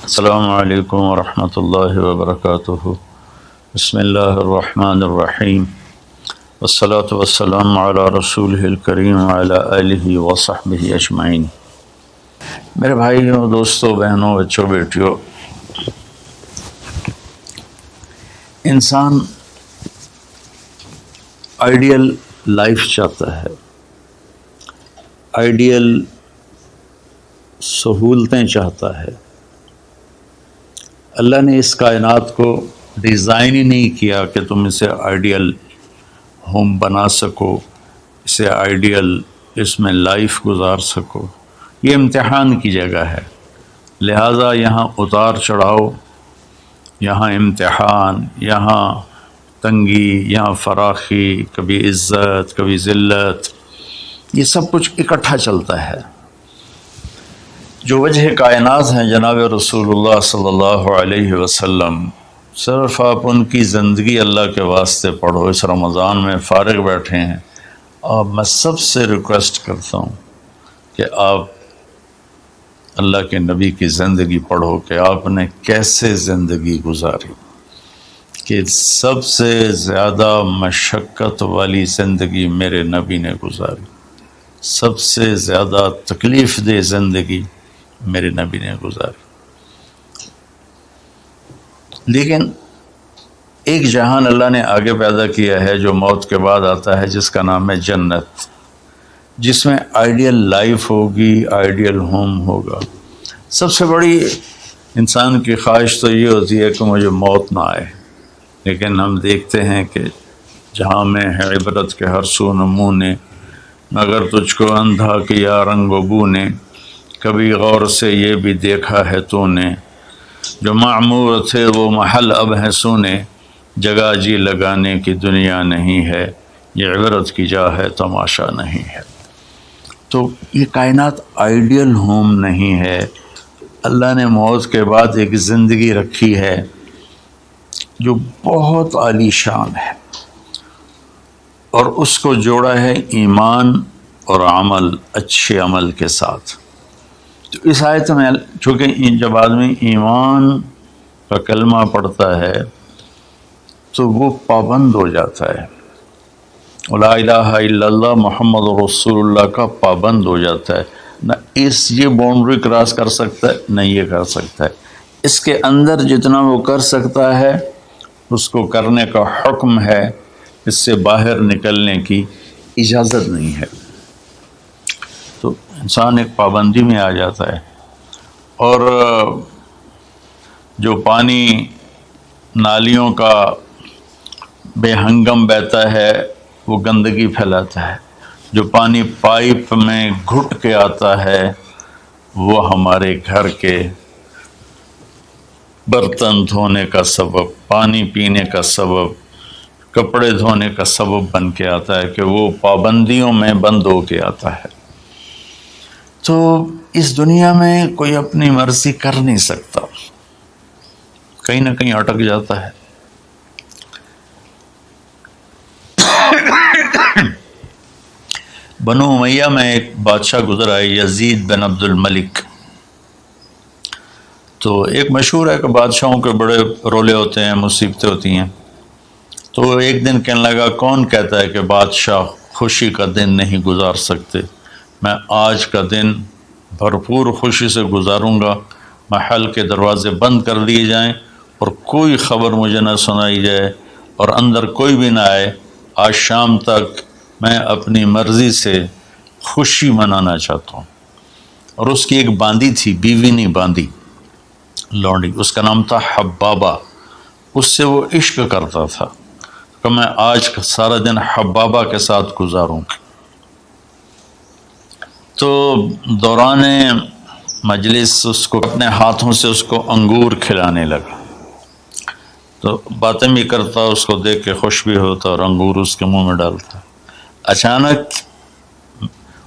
السلام علیکم ورحمۃ اللہ وبرکاتہ۔ بسم اللہ الرحمن الرحیم، والصلاة والسلام علی رسولہ الکریم وعلی آلہ وصحبہ اجمعین۔ میرے بھائیوں، دوستوں، بہنوں، بچوں، بیٹیوں، انسان آئیڈیل لائف چاہتا ہے، آئیڈیل سہولتیں چاہتا ہے۔ اللہ نے اس کائنات کو ڈیزائن ہی نہیں کیا کہ تم اسے آئیڈیل ہوم بنا سکو، اسے آئیڈیل اس میں لائف گزار سکو۔ یہ امتحان کی جگہ ہے، لہٰذا یہاں اتار چڑھاؤ، یہاں امتحان، یہاں تنگی، یہاں فراخی، کبھی عزت، کبھی ذلت، یہ سب کچھ اکٹھا چلتا ہے۔ جو وجہ کائنات ہیں جناب رسول اللہ صلی اللہ علیہ وسلم، صرف آپ ان کی زندگی اللہ کے واسطے پڑھو۔ اس رمضان میں فارغ بیٹھے ہیں، میں سب سے ریکویسٹ کرتا ہوں کہ آپ اللہ کے نبی کی زندگی پڑھو کہ آپ نے کیسے زندگی گزاری، کہ سب سے زیادہ مشقت والی زندگی میرے نبی نے گزاری، سب سے زیادہ تکلیف دہ زندگی میرے نبی نے گزاری۔ لیکن ایک جہان اللہ نے آگے پیدا کیا ہے جو موت کے بعد آتا ہے، جس کا نام ہے جنت، جس میں آئیڈیل لائف ہوگی، آئیڈیل ہوم ہوگا۔ سب سے بڑی انسان کی خواہش تو یہ ہوتی ہے کہ مجھے موت نہ آئے، لیکن ہم دیکھتے ہیں کہ جہاں میں ہے عبرت کے ہر سو نمونے، مگر تجھ کو اندھا کیا رنگ و بو نے، کبھی غور سے یہ بھی دیکھا ہے تو نے، جو معمور تھے وہ محل اب ہے سونے، جگہ جی لگانے کی دنیا نہیں ہے، یہ عبرت کی جا ہے تماشا نہیں ہے۔ تو یہ کائنات آئیڈیل ہوم نہیں ہے۔ اللہ نے موت کے بعد ایک زندگی رکھی ہے جو بہت عالی شان ہے، اور اس کو جوڑا ہے ایمان اور عمل، اچھے عمل کے ساتھ۔ تو اس آیت میں چونکہ جب آدمی ایمان کا کلمہ پڑھتا ہے تو وہ پابند ہو جاتا ہے، لا الہ الا اللہ محمد رسول اللہ کا پابند ہو جاتا ہے، نہ یہ باؤنڈری کراس کر سکتا ہے، نہ یہ کر سکتا ہے۔ اس کے اندر جتنا وہ کر سکتا ہے اس کو کرنے کا حکم ہے، اس سے باہر نکلنے کی اجازت نہیں ہے۔ تو انسان ایک پابندی میں آ جاتا ہے، اور جو پانی نالیوں کا بے ہنگم بہتا ہے وہ گندگی پھیلاتا ہے، جو پانی پائپ میں گھٹ کے آتا ہے وہ ہمارے گھر کے برتن دھونے کا سبب، پانی پینے کا سبب، کپڑے دھونے کا سبب بن کے آتا ہے، کہ وہ پابندیوں میں بند ہو کے آتا ہے۔ تو اس دنیا میں کوئی اپنی مرضی کر نہیں سکتا، کہیں نہ کہیں اٹک جاتا ہے۔ بنو امیہ میں ایک بادشاہ گزرا ہے، یزید بن عبد الملک۔ تو ایک مشہور ہے کہ بادشاہوں کے بڑے رولے ہوتے ہیں، مصیبتیں ہوتی ہیں۔ تو ایک دن کہنے لگا، کون کہتا ہے کہ بادشاہ خوشی کا دن نہیں گزار سکتے؟ میں آج کا دن بھرپور خوشی سے گزاروں گا، محل کے دروازے بند کر دیے جائیں اور کوئی خبر مجھے نہ سنائی جائے اور اندر کوئی بھی نہ آئے۔ آج شام تک میں اپنی مرضی سے خوشی منانا چاہتا ہوں۔ اور اس کی ایک باندی تھی، بیوی نہیں باندی، لونڈی، اس کا نام تھا حبابہ۔ اس سے وہ عشق کرتا تھا کہ میں آج سارا دن حبابہ کے ساتھ گزاروں گا۔ تو دوران مجلس اس کو اپنے ہاتھوں سے اس کو انگور کھلانے لگا، تو باتیں بھی کرتا، اس کو دیکھ کے خوش بھی ہوتا اور انگور اس کے منہ میں ڈالتا۔ اچانک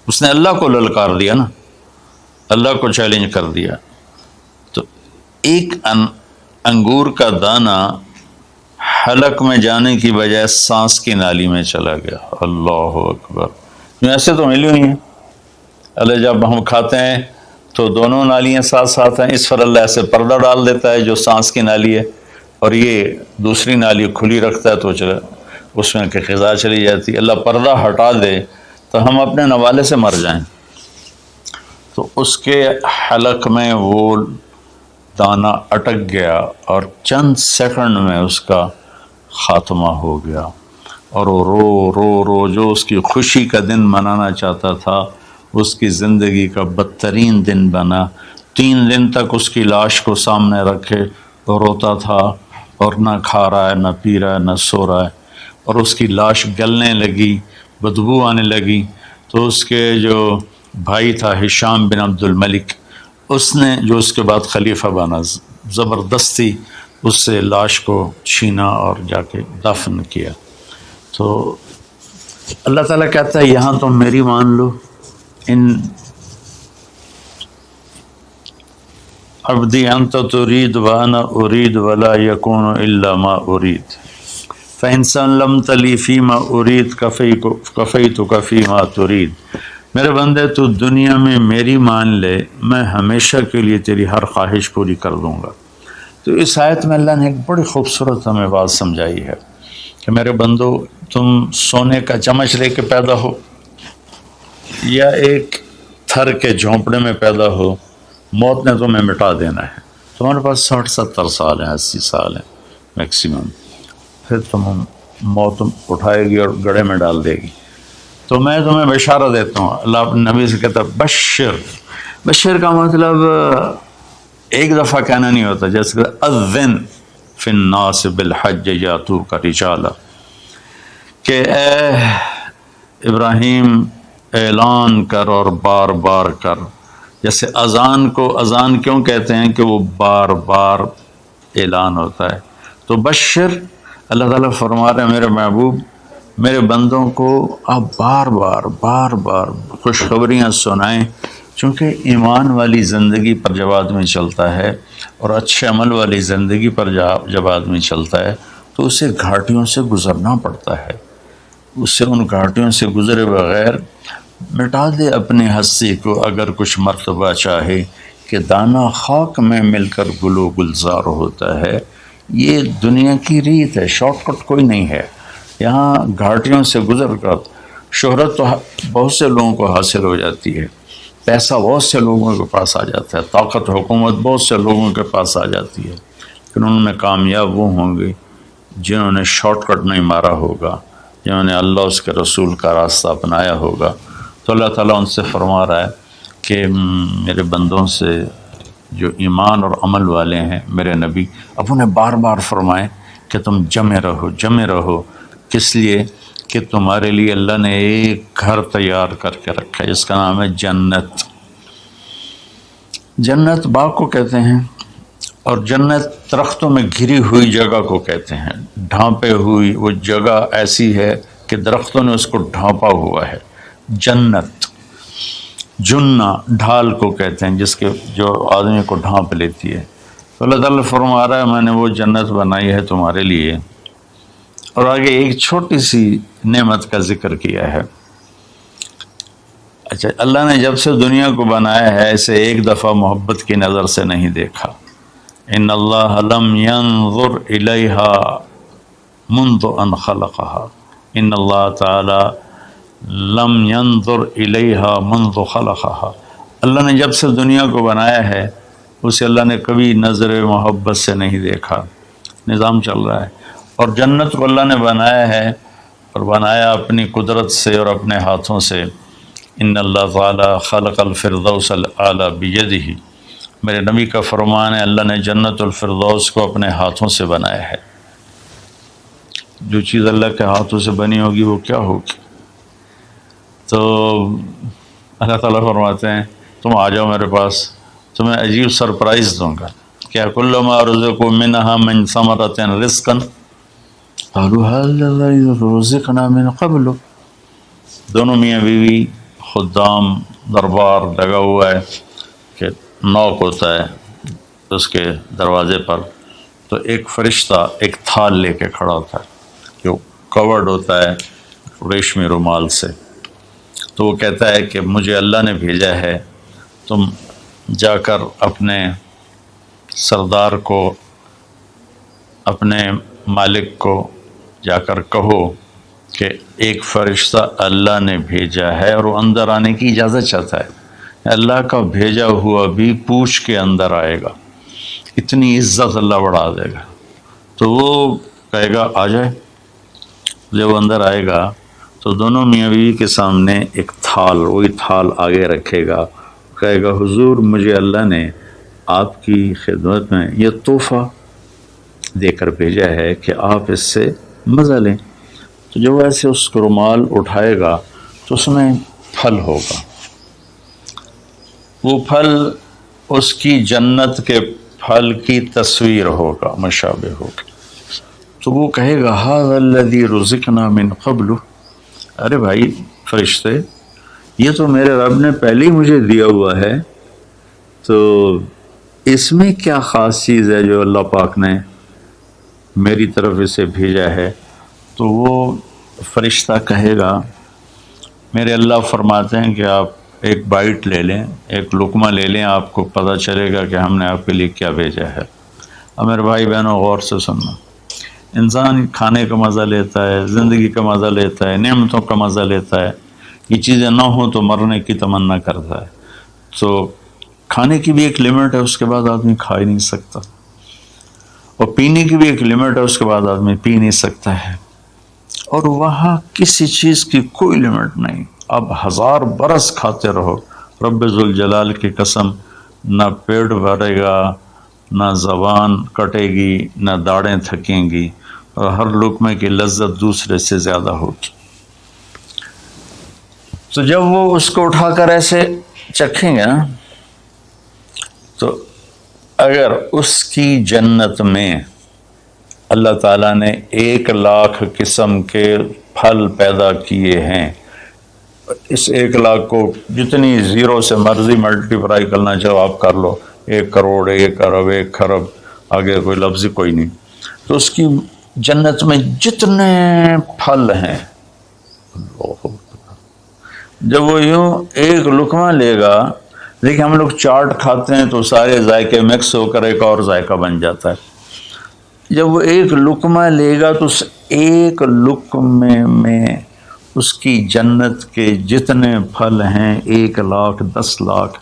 اس نے اللہ کو للکار دیا نا، اللہ کو چیلنج کر دیا، تو ایک انگور کا دانہ حلق میں جانے کی بجائے سانس کی نالی میں چلا گیا۔ اللہ اکبر! ایسے تو ملی ہوئی ہیں، اللہ جب ہم کھاتے ہیں تو دونوں نالیاں ساتھ ساتھ ہیں، اس پر اللہ ایسے پردہ ڈال دیتا ہے جو سانس کی نالی ہے، اور یہ دوسری نالی کھلی رکھتا ہے تو اس میں کہ غذا چلی جاتی ہے۔ اللہ پردہ ہٹا دے تو ہم اپنے نوالے سے مر جائیں، تو اس کے حلق میں وہ دانہ اٹک گیا اور چند سیکنڈ میں اس کا خاتمہ ہو گیا، اور وہ رو رو رو جو اس کی خوشی کا دن منانا چاہتا تھا اس کی زندگی کا بدترین دن بنا۔ 3 دن تک اس کی لاش کو سامنے رکھے تو روتا تھا، اور نہ کھا رہا ہے، نہ پی رہا ہے، نہ سو رہا ہے، اور اس کی لاش گلنے لگی، بدبو آنے لگی۔ تو اس کے جو بھائی تھا ہشام بن عبد الملک، اس نے جو اس کے بعد خلیفہ بنا، زبردستی اس سے لاش کو چھینا اور جا کے دفن کیا۔ تو اللہ تعالیٰ کہتا ہے یہاں تم میری مان لو، ان عبدی انت ترید وانا ارید ولا یکون الا ما ارید فإن سلمت لی فیما ارید کفیتک فیما ترید۔ میرے بندے تو دنیا میں میری مان لے، میں ہمیشہ کے لیے تیری ہر خواہش پوری کر دوں گا۔ تو اس آیت میں اللہ نے ایک بڑی خوبصورت ہمیں بات سمجھائی ہے کہ میرے بندو، تم سونے کا چمچ لے کے پیدا ہو یا ایک تھر کے جھونپڑے میں پیدا ہو، موت نے تمہیں مٹا دینا ہے۔ تمہارے پاس 60-70 سال ہیں، 80 سال ہیں میکسیمم، پھر موت اٹھائے گی اور گڑھے میں ڈال دے گی۔ تو میں تمہیں بشارت دیتا ہوں، اللہ اپنے نبی سے کہتا ہے بشر کا مطلب ایک دفعہ کہنا نہیں ہوتا، جیسے کہ اذن فی الناس بالحج یاتوک رجالا، کہ اے ابراہیم اعلان کر اور بار بار کر۔ جیسے اذان کو اذان کیوں کہتے ہیں کہ وہ بار بار اعلان ہوتا ہے، تو بشر اللہ تعالیٰ فرما رہے ہیں میرے محبوب، میرے بندوں کو آپ بار بار خوشخبریاں سنائیں، چونکہ ایمان والی زندگی پر جب آدمی چلتا ہے اور اچھے عمل والی زندگی پر جب آدمی چلتا ہے تو اسے گھاٹیوں سے گزرنا پڑتا ہے، اس سے ان گھاٹیوں سے گزرے بغیر مٹا دے اپنی ہستی کو اگر کچھ مرتبہ چاہے کہ دانہ خاک میں مل کر گل و گلزار ہوتا ہے۔ یہ دنیا کی ریت ہے، شارٹ کٹ کوئی نہیں ہے۔ یہاں گھاٹیوں سے گزر کر شہرت تو بہت سے لوگوں کو حاصل ہو جاتی ہے، پیسہ بہت سے لوگوں کے پاس آ جاتا ہے، طاقت حکومت بہت سے لوگوں کے پاس آ جاتی ہے، لیکن ان میں کامیاب وہ ہوں گے جنہوں نے شارٹ کٹ نہیں مارا ہوگا، جنہوں نے اللہ اس کے رسول کا راستہ اپنایا ہوگا۔ تو اللہ تعالیٰ ان سے فرما رہا ہے کہ میرے بندوں سے جو ایمان اور عمل والے ہیں، میرے نبی اب انہیں بار بار فرمائیں کہ تم جمے رہو، کس لیے کہ تمہارے لیے اللہ نے ایک گھر تیار کر کے رکھا ہے جس کا نام ہے جنت۔ جنت باغ کو کہتے ہیں، اور جنت درختوں میں گھری ہوئی جگہ کو کہتے ہیں، ڈھانپے ہوئی وہ جگہ ایسی ہے کہ درختوں نے اس کو ڈھانپا ہوا ہے۔ جنت جنہ ڈھال کو کہتے ہیں، جس کے جو آدمی کو ڈھانپ لیتی ہے۔ تو اللہ تعالیٰ فرما رہا ہے میں نے وہ جنت بنائی ہے تمہارے لیے، اور آگے ایک چھوٹی سی نعمت کا ذکر کیا ہے۔ اچھا، اللہ نے جب سے دنیا کو بنایا ہے اسے ایک دفعہ محبت کی نظر سے نہیں دیکھا۔ ان اللہ لم ينظر الیہا منذ ان خلقها، ان اللہ تعالی لم ينظر الیہا منذ خلقها، اللہ نے جب سے دنیا کو بنایا ہے اسے اللہ نے کبھی نظر محبت سے نہیں دیکھا۔ نظام چل رہا ہے، اور جنت کو اللہ نے بنایا ہے، اور بنایا اپنی قدرت سے اور اپنے ہاتھوں سے۔ ان اللہ تعالی خلق الفردوس الاعلی بیدہ، میرے نبی کا فرمان ہے اللہ نے جنت الفردوس کو اپنے ہاتھوں سے بنایا ہے۔ جو چیز اللہ کے ہاتھوں سے بنی ہوگی وہ کیا ہوگی؟ تو اللہ تعالیٰ فرماتے ہیں تم آ جاؤ میرے پاس، تمہیں عجیب سرپرائز دوں گا۔ کیا کل ما رزقوا منہا من ثمرۃ رزقا قالوا هذا الذی رزقنا من قبل، دونوں میاں بیوی خدام دربار لگا ہوا ہے کہ نوک ہوتا ہے اس کے دروازے پر، تو ایک فرشتہ ایک تھال لے کے کھڑا ہوتا ہے جو کورڈ ہوتا ہے ریشمی رومال سے، تو وہ کہتا ہے کہ مجھے اللہ نے بھیجا ہے تم جا کر اپنے سردار کو، اپنے مالک کو جا کر کہو کہ ایک فرشتہ اللہ نے بھیجا ہے اور وہ اندر آنے کی اجازت چاہتا ہے، اللہ کا بھیجا ہوا بھی پوچھ کے اندر آئے گا، اتنی عزت اللہ بڑھا دے گا۔ تو وہ کہے گا آ جائے۔ جب وہ اندر آئے گا تو دونوں میاں بیوی کے سامنے ایک تھال، وہی تھال آگے رکھے گا، کہے گا حضور مجھے اللہ نے آپ کی خدمت میں یہ تحفہ دے کر بھیجا ہے کہ آپ اس سے مزہ لیں۔ تو جب ایسے اس کو رومال اٹھائے گا تو اس میں پھل ہوگا، وہ پھل اس کی جنت کے پھل کی تصویر ہوگا، مشابہ ہوگا۔ تو وہ کہے گا ھذا الذی رزقنا من قبل، ارے بھائی فرشتے یہ تو میرے رب نے پہلے ہی مجھے دیا ہوا ہے، تو اس میں کیا خاص چیز ہے جو اللہ پاک نے میری طرف اسے بھیجا ہے؟ تو وہ فرشتہ کہے گا میرے اللہ فرماتے ہیں کہ آپ ایک بائٹ لے لیں، ایک لقمہ لے لیں، آپ کو پتہ چلے گا کہ ہم نے آپ کے لیے کیا بھیجا ہے۔ اب میرے بھائی بہنوں غور سے سننا، انسان کھانے کا مزہ لیتا ہے، زندگی کا مزہ لیتا ہے، نعمتوں کا مزہ لیتا ہے، یہ چیزیں نہ ہوں تو مرنے کی تمنا کرتا ہے۔ تو کھانے کی بھی ایک لمٹ ہے، اس کے بعد آدمی کھا ہی نہیں سکتا، اور پینے کی بھی ایک لمٹ ہے، اس کے بعد آدمی پی نہیں سکتا ہے، اور وہاں کسی چیز کی کوئی لمٹ نہیں، اب 1000 برس کھاتے رہو، رب ذوالجلال کی قسم نہ پیٹ بھرے گا، نہ زبان کٹے گی، نہ داڑیں تھکیں گی، اور ہر لقمے کی لذت دوسرے سے زیادہ ہوگی۔ تو جب وہ اس کو اٹھا کر ایسے چکھیں گے نا، تو اگر اس کی جنت میں اللہ تعالیٰ نے 1,00,000 قسم کے پھل پیدا کیے ہیں، اس 1,00,000 کو جتنی زیرو سے مرضی ملٹیپلائی کرنا چاہو آپ کر لو، 1 کروڑ، 1 ارب، 1 خرب، آگے کوئی لفظ کوئی نہیں۔ تو اس کی جنت میں جتنے پھل ہیں، جب وہ یوں ایک لقمہ لے گا، دیکھیں ہم لوگ چاٹ کھاتے ہیں تو سارے ذائقے مکس ہو کر ایک اور ذائقہ بن جاتا ہے، جب وہ ایک لقمہ لے گا تو اس ایک لقمے میں اس کی جنت کے جتنے پھل ہیں 1,00,000، 10,00,000،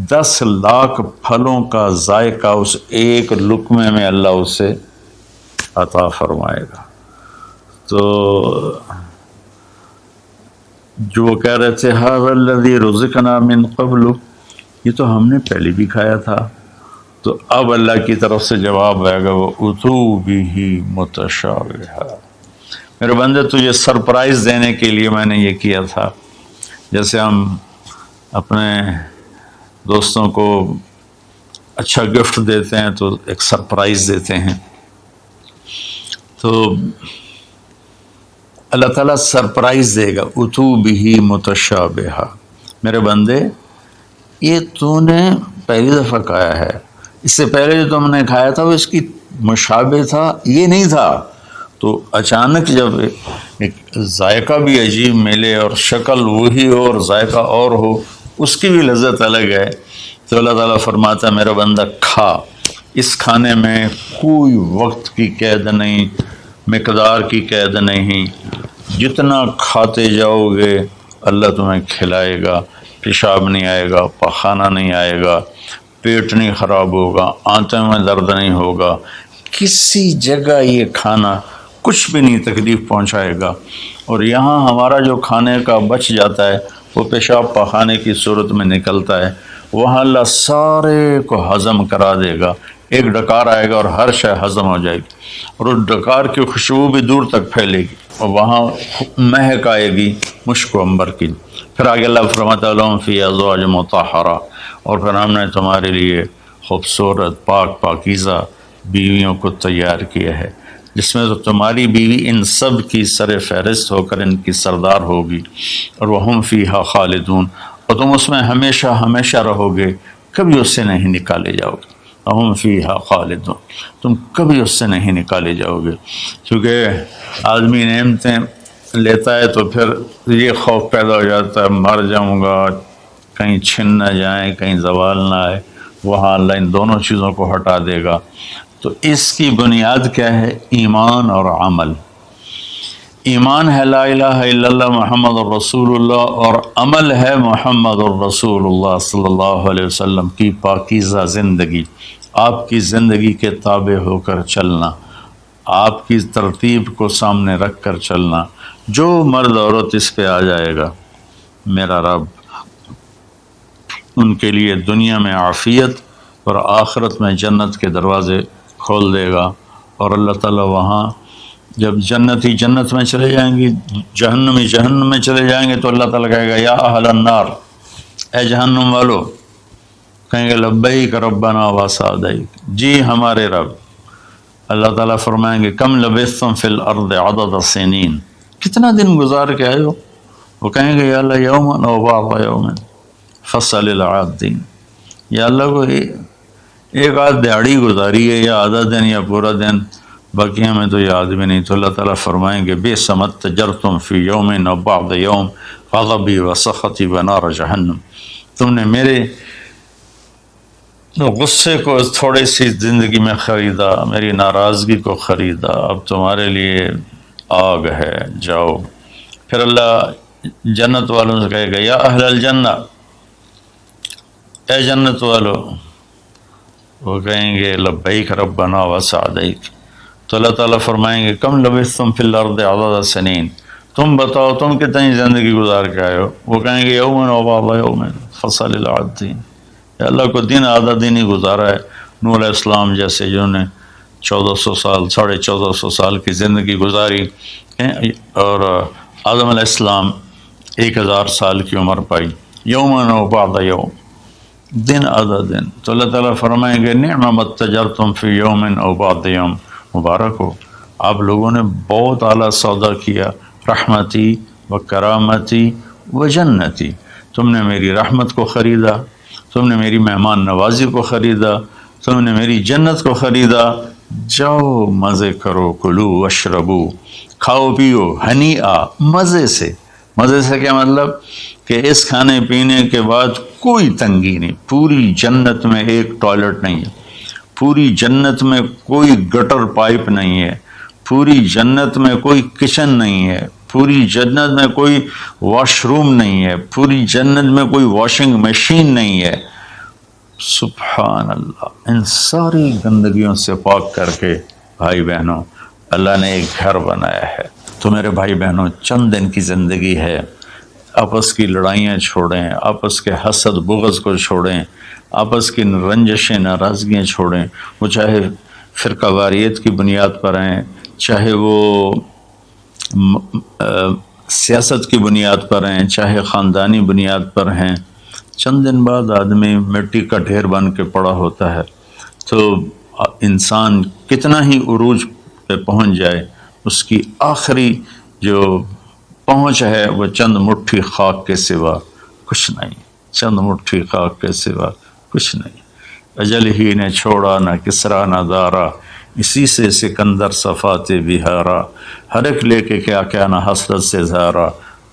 10,00,000 پھلوں کا ذائقہ اس ایک لقمے میں اللہ اسے عطا فرمائے گا۔ تو جو وہ کہہ رہے تھے ھذا الذی رزقنا من قبل، یہ تو ہم نے پہلے بھی کھایا تھا، تو اب اللہ کی طرف سے جواب آئے گا وہ اتو بہ متشابہا، میرے بندے تجھے سرپرائز دینے کے لیے میں نے یہ کیا تھا، جیسے ہم اپنے دوستوں کو اچھا گفٹ دیتے ہیں تو ایک سرپرائز دیتے ہیں، تو اللہ تعالیٰ سرپرائز دے گا اتو بہ متشابہا، میرے بندے یہ تو نے پہلی دفعہ کھایا ہے، اس سے پہلے جو تم نے کھایا تھا وہ اس کی مشابہ تھا، یہ نہیں تھا۔ تو اچانک جب ایک ذائقہ بھی عجیب ملے اور شکل وہی ہو اور ذائقہ اور ہو، اس کی بھی لذت الگ ہے، تو اللہ تعالیٰ فرماتا ہے میرا بندہ کھا، اس کھانے میں کوئی وقت کی قید نہیں، مقدار کی قید نہیں، جتنا کھاتے جاؤ گے اللہ تمہیں کھلائے گا، پیشاب نہیں آئے گا، پخانہ نہیں آئے گا، پیٹ نہیں خراب ہوگا، آنتوں میں درد نہیں ہوگا، کسی جگہ یہ کھانا کچھ بھی نہیں تکلیف پہنچائے گا، اور یہاں ہمارا جو کھانے کا بچ جاتا ہے وہ پیشاب پخانے کی صورت میں نکلتا ہے، وہاں اللہ سارے کو ہضم کرا دے گا، ایک ڈکار آئے گا اور ہر شے ہضم ہو جائے گی، اور اس ڈکار کی خوشبو بھی دور تک پھیلے گی، اور وہاں مہک آئے گی مشک و عنبر کی۔ پھر آگے اللہ فرماتا ہے لہم فیہا ازواج مطہرہ، اور پھر ہم نے تمہارے لیے خوبصورت پاک پاکیزہ بیویوں کو تیار کیا ہے، جس میں تو تمہاری بیوی ان سب کی سر فہرست ہو کر ان کی سردار ہوگی، اور وہم فیہا خالدون، اور تم اس میں ہمیشہ ہمیشہ رہو گے، کبھی اس سے نہیں نکالے جاؤ گے، وہم فیہا خالدون، تم کبھی اس سے نہیں نکالے جاؤ گے، کیونکہ آدمی نعمتیں لیتا ہے تو پھر یہ خوف پیدا ہو جاتا ہے مر جاؤں گا، کہیں چھن نہ جائیں، کہیں زوال نہ آئے، وہاں اللہ ان دونوں چیزوں کو ہٹا دے گا۔ تو اس کی بنیاد کیا ہے؟ ایمان اور عمل۔ ایمان ہے لا الہ الا اللہ محمد الرسول اللہ، اور عمل ہے محمد الرسول اللہ صلی اللہ علیہ وسلم کی پاکیزہ زندگی، آپ کی زندگی کے تابع ہو کر چلنا، آپ کی ترتیب کو سامنے رکھ کر چلنا۔ جو مرد عورت اس پہ آ جائے گا، میرا رب ان کے لیے دنیا میں عافیت اور آخرت میں جنت کے دروازے کھول دے گا۔ اور اللہ تعالیٰ وہاں جب جنتی جنت میں چلے جائیں گے، جہنمی جہنم میں چلے جائیں گے، تو اللہ تعالیٰ کہے گا یا اہل النار، اے جہنم والو، کہیں گے لبیک ربنا وسعدیک، جی ہمارے رب۔ اللہ تعالیٰ فرمائیں گے کم لبثتم فی الارض عدد السنین، کتنا دن گزار کے آئے ہو؟ وہ کہیں گے یا اللہ یوما او بعض یوم فصل العادین، یا اللہ کو ایک آدھ دیہڑی گزاری ہے، یا آدھا دن یا پورا دن، باقی ہمیں تو یاد بھی نہیں۔ تو اللہ تعالیٰ فرمائیں گے بئس ما اتجرتم فی یوم او بعض یوم فغضبی وسخطی ونار جہنم، تم نے میرے غصے کو تھوڑی سی زندگی میں خریدا، میری ناراضگی کو خریدا، اب تمہارے لیے آگ ہے، جاؤ۔ پھر اللہ جنت والوں سے کہے گا یا اہل الجنہ، اے جنت والو، وہ کہیں گے لبیک ربنا وسعدیک۔ تو اللہ تعالیٰ فرمائیں گے کم لبثتم فی الارض عدد سنین، تم بتاؤ تم کتنی زندگی گزار کے آئے ہو؟ وہ کہیں گے یومن و بعض یوم فصل العادین، یا اللہ کو دن آدھا دن ہی گزارا ہے۔ نوح علیہ السلام جیسے جنہوں نے 1400 سال 1450 سال کی زندگی گزاری، اور آدم علیہ السلام 1000 سال کی عمر پائی، یومن و بعض یوم، دن آدھا دن۔ تو اللہ تعالیٰ فرمائیں گے نعم ما اتجرتم فی یوم او بعض یوم، مبارک ہو، آپ لوگوں نے بہت اعلیٰ سودا کیا، رحمتی و کرامتی و جنتی، تم نے میری رحمت کو خریدا، تم نے میری مہمان نوازی کو خریدا، تم نے میری جنت کو خریدا، جاؤ مزے کرو، کلو واشربو، کھاؤ پیو، ہنیئا، مزے سے۔ مزے سے کیا مطلب؟ کہ اس کھانے پینے کے بعد کوئی تنگی نہیں، پوری جنت میں ایک ٹوائلٹ نہیں ہے، پوری جنت میں کوئی گٹر پائپ نہیں ہے، پوری جنت میں کوئی کچن نہیں ہے، پوری جنت میں کوئی واش روم نہیں ہے، پوری جنت میں کوئی واشنگ مشین نہیں ہے۔ سبحان اللہ، ان ساری گندگیوں سے پاک کر کے بھائی بہنوں اللہ نے ایک گھر بنایا ہے۔ تو میرے بھائی بہنوں چند دن کی زندگی ہے، آپس کی لڑائیاں چھوڑیں، آپس کے حسد بغض کو چھوڑیں، آپس کی رنجشیں ناراضگیاں چھوڑیں، وہ چاہے فرقہ واریت کی بنیاد پر ہیں، چاہے وہ سیاست کی بنیاد پر ہیں، چاہے خاندانی بنیاد پر ہیں۔ چند دن بعد آدمی مٹی کا ڈھیر بن کے پڑا ہوتا ہے، تو انسان کتنا ہی عروج پہ پہنچ جائے، اس کی آخری جو پہنچ ہے وہ چند مٹھی خاک کے سوا کچھ نہیں، چند مٹھی خاک کے سوا کچھ نہیں۔ اجل ہی نے چھوڑا نہ کسرا نہ دارا، اسی سے سکندر صفات بہارا، ہر ایک لے کے کیا کیا نہ حسرت سے زارا،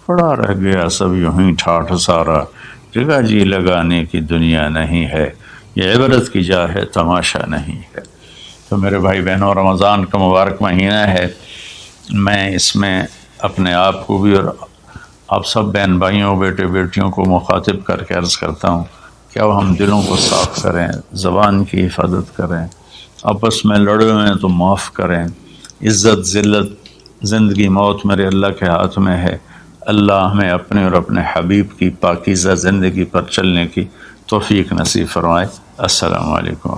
پڑا رہ گیا سب یوں ہی ٹھاٹھ سارا، جگہ جی لگانے کی دنیا نہیں ہے، یہ عبرت کی جا ہے تماشا نہیں ہے۔ تو میرے بھائی بہنوں رمضان کا مبارک مہینہ ہے، میں اس میں اپنے آپ کو بھی اور آپ سب بہن بھائیوں بیٹے بیٹیوں کو مخاطب کر کے عرض کرتا ہوں کہ اب ہم دلوں کو صاف کریں، زبان کی حفاظت کریں، آپس میں لڑے ہوئے ہیں تو معاف کریں، عزت ذلت زندگی موت میرے اللہ کے ہاتھ میں ہے۔ اللہ ہمیں اپنے اور اپنے حبیب کی پاکیزہ زندگی پر چلنے کی توفیق نصیب فرمائے۔ السلام علیکم۔